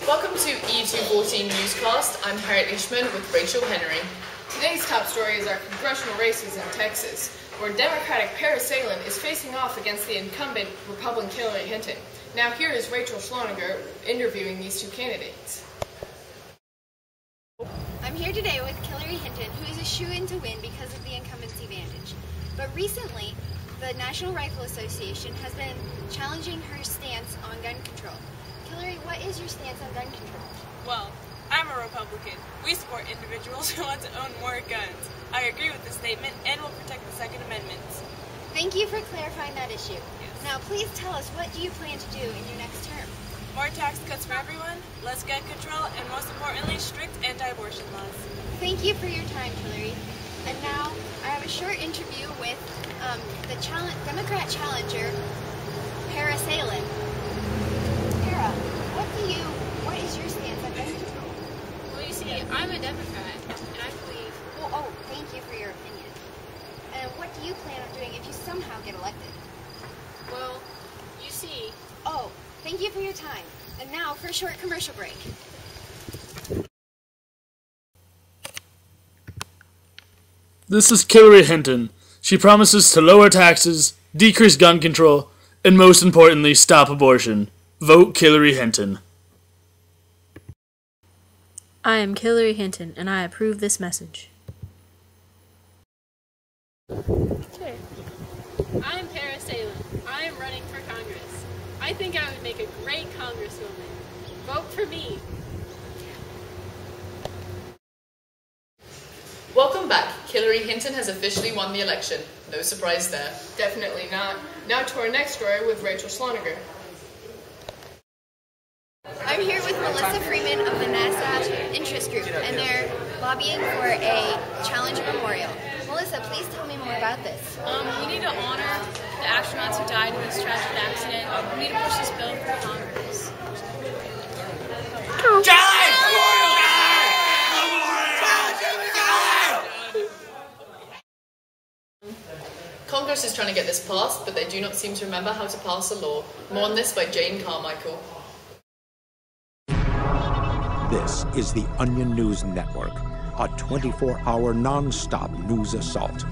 Welcome to E214 Newscast. I'm Harriet Ishman with Rachel Henry. Today's top story is our congressional races in Texas, where Democratic Parasailing is facing off against the incumbent Republican Hillary Hinton. Now here is Rachel Schloniger interviewing these two candidates. I'm here today with Hillary Hinton, who is a shoo-in to win because of the incumbency advantage. But recently, the National Rifle Association has been challenging her stance on gun control. Hillary, what is your stance on gun control? Well, I'm a Republican. We support individuals who want to own more guns. I agree with the statement and will protect the Second Amendment. Thank you for clarifying that issue. Yes. Now, please tell us, what do you plan to do in your next term? More tax cuts for everyone, less gun control, and most importantly, strict anti-abortion laws. Thank you for your time, Hillary. And now, I have a short interview with the Democrat challenger, Parasailing. What is your stance on gun control? Well, you see, I'm a Democrat, and I believe... Well, thank you for your opinion. And what do you plan on doing if you somehow get elected? Well, you see... Oh, thank you for your time. And now for a short commercial break. This is Hillary Hinton. She promises to lower taxes, decrease gun control, and most importantly, stop abortion. Vote Hillary Hinton. I am Hillary Hinton, and I approve this message. Okay. I am Parasailing. I am running for Congress. I think I would make a great congresswoman. Vote for me. Welcome back. Hillary Hinton has officially won the election. No surprise there. Definitely not. Now to our next story with Rachel Schloniger. I'm here with Melissa Freeman of the NASA Interest Group, and they're lobbying for a Challenger Memorial. Melissa, please tell me more about this. We need to honor the astronauts who died in this tragic accident. We need to push this bill through Congress. Congress is trying to get this passed, but they do not seem to remember how to pass a law. More on this by Jane Carmichael. This is the Onion News Network, a 24-hour non-stop news assault.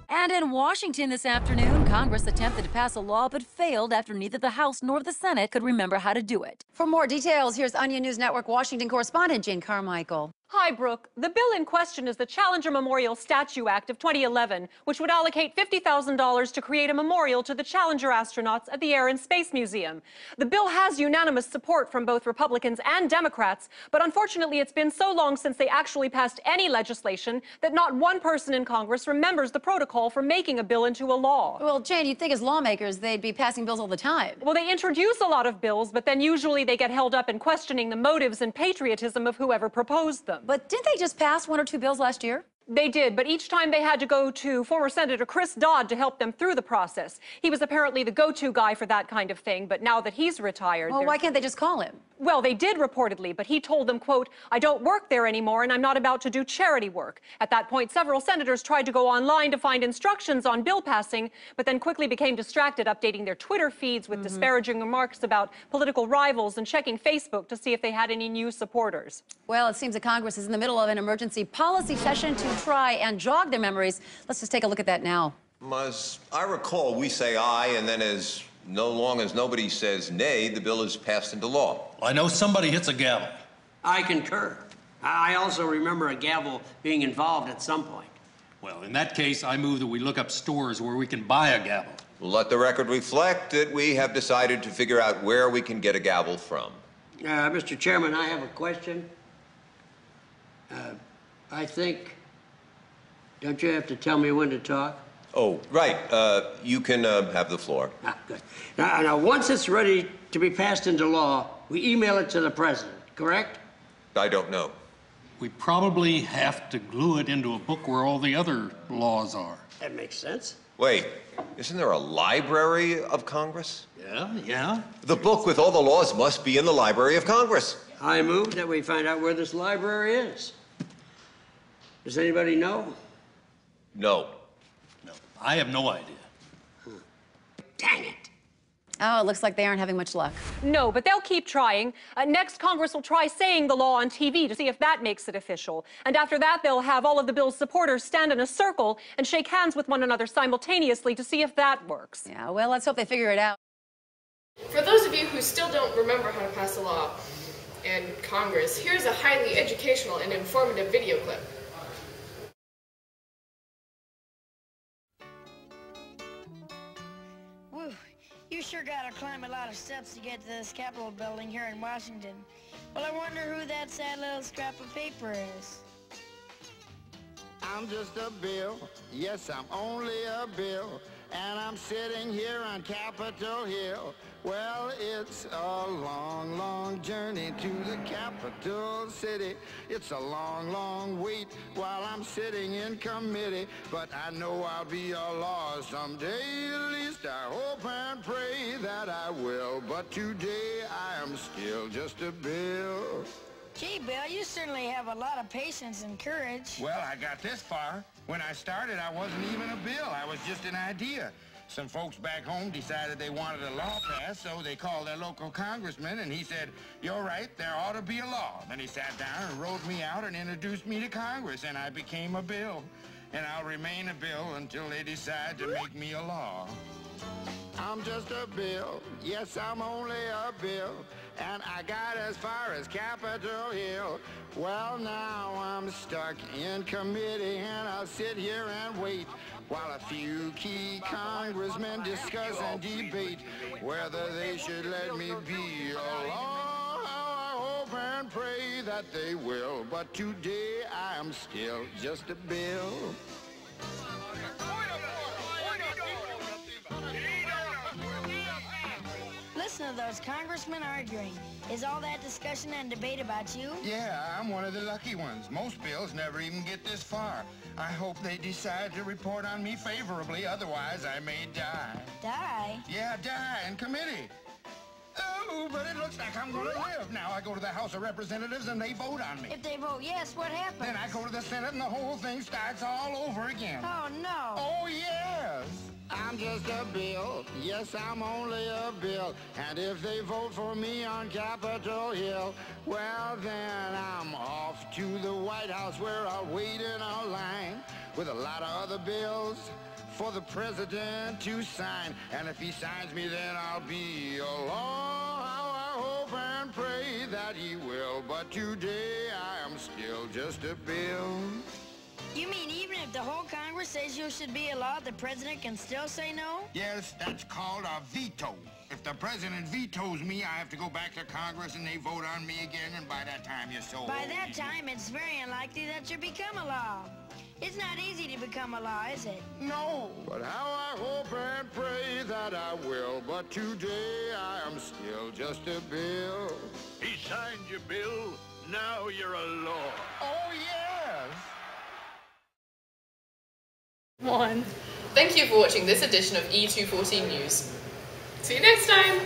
And in Washington this afternoon, Congress attempted to pass a law but failed after neither the House nor the Senate could remember how to do it. For more details, here's Onion News Network Washington correspondent Jane Carmichael. Hi, Brooke. The bill in question is the Challenger Memorial Statue Act of 2011, which would allocate $50,000 to create a memorial to the Challenger astronauts at the Air and Space Museum. The bill has unanimous support from both Republicans and Democrats, but unfortunately it's been so long since they actually passed any legislation that not one person in Congress remembers the protocol for making a bill into a law. Well, Jane, you'd think as lawmakers they'd be passing bills all the time. Well, they introduce a lot of bills, but then usually they get held up in questioning the motives and patriotism of whoever proposed them. But didn't they just pass 1 or 2 bills last year? They did, but each time they had to go to former Senator Chris Dodd to help them through the process. He was apparently the go-to guy for that kind of thing, but now that he's retired... Well, why can't they just call him? Well, they did reportedly, but he told them, quote, "I don't work there anymore and I'm not about to do charity work." At that point, several senators tried to go online to find instructions on bill passing, but then quickly became distracted updating their Twitter feeds with disparaging remarks about political rivals and checking Facebook to see if they had any new supporters. Well, it seems that Congress is in the middle of an emergency policy session to try and jog their memories. Let's just take a look at that now. As I recall, we say aye, and then as long as nobody says nay, the bill is passed into law. I know somebody hits a gavel. I concur. I also remember a gavel being involved at some point. Well, in that case, I move that we look up stores where we can buy a gavel. We'll let the record reflect that we have decided to figure out where we can get a gavel from. Mr. Chairman, I have a question. I think, don't you have to tell me when to talk? Oh, right. You can have the floor. Good. Now, once it's ready to be passed into law, we email it to the president, correct? I don't know. We probably have to glue it into a book where all the other laws are. That makes sense. Wait, isn't there a Library of Congress? Yeah. The book with all the laws must be in the Library of Congress. I move that we find out where this library is. Does anybody know? No. I have no idea. Dang it. Oh, it looks like they aren't having much luck. No, but they'll keep trying. Next, Congress will try saying the law on TV to see if that makes it official. And after that, they'll have all of the bill's supporters stand in a circle and shake hands with one another simultaneously to see if that works. Yeah, well, let's hope they figure it out. For those of you who still don't remember how to pass a law in Congress, here's a highly educational and informative video clip. Woo, you sure gotta climb a lot of steps to get to this Capitol building here in Washington. Well, I wonder who that sad little scrap of paper is. I'm just a bill, yes, I'm only a bill, and I'm sitting here on Capitol Hill. Well, it's a long, long journey to the capital city. It's a long, long wait while I'm sitting in committee, but I know I'll be a law someday. At least I hope and pray that I will, but today I am still just a bill. Gee, Bill, you certainly have a lot of patience and courage. Well, I got this far. When I started, I wasn't even a bill. I was just an idea. Some folks back home decided they wanted a law passed, so they called their local congressman, and he said, "You're right, there ought to be a law." Then he sat down and wrote me out and introduced me to Congress, and I became a bill. And I'll remain a bill until they decide to make me a law. I'm just a bill, yes, I'm only a bill, and I got as far as Capitol Hill. Well, now I'm stuck in committee, and I'll sit here and wait while a few key congressmen discuss and debate whether they should let me be a law. I hope and pray that they will, but today I am still just a bill. Listen to those congressmen arguing. Is all that discussion and debate about you? Yeah, I'm one of the lucky ones. Most bills never even get this far. I hope they decide to report on me favorably, otherwise I may die. Die? Yeah, die in committee. Oh, but it looks like I'm going to live. Now I go to the House of Representatives and they vote on me. If they vote yes, what happens? Then I go to the Senate and the whole thing starts all over again. Oh, no. Oh, yes. I'm just a bill. Yes, I'm only a bill. And if they vote for me on Capitol Hill, well, then I'm off to the White House where I'll wait in a line with a lot of other bills for the president to sign. And if he signs me, then I'll be a law. I hope and pray that he will. But today I am still just a bill. You mean even if the whole Congress says you should be a law, the president can still say no? Yes, that's called a veto. If the president vetoes me, I have to go back to Congress and they vote on me again, and by that time you're so By old. that time, it's very unlikely that you become a law. It's not easy to become a law, is it? No, but how I hope and pray that I will. But today I am still just a bill. He signed your bill. Now you're a law. Oh, yes. Thank you for watching this edition of E214 News. See you next time!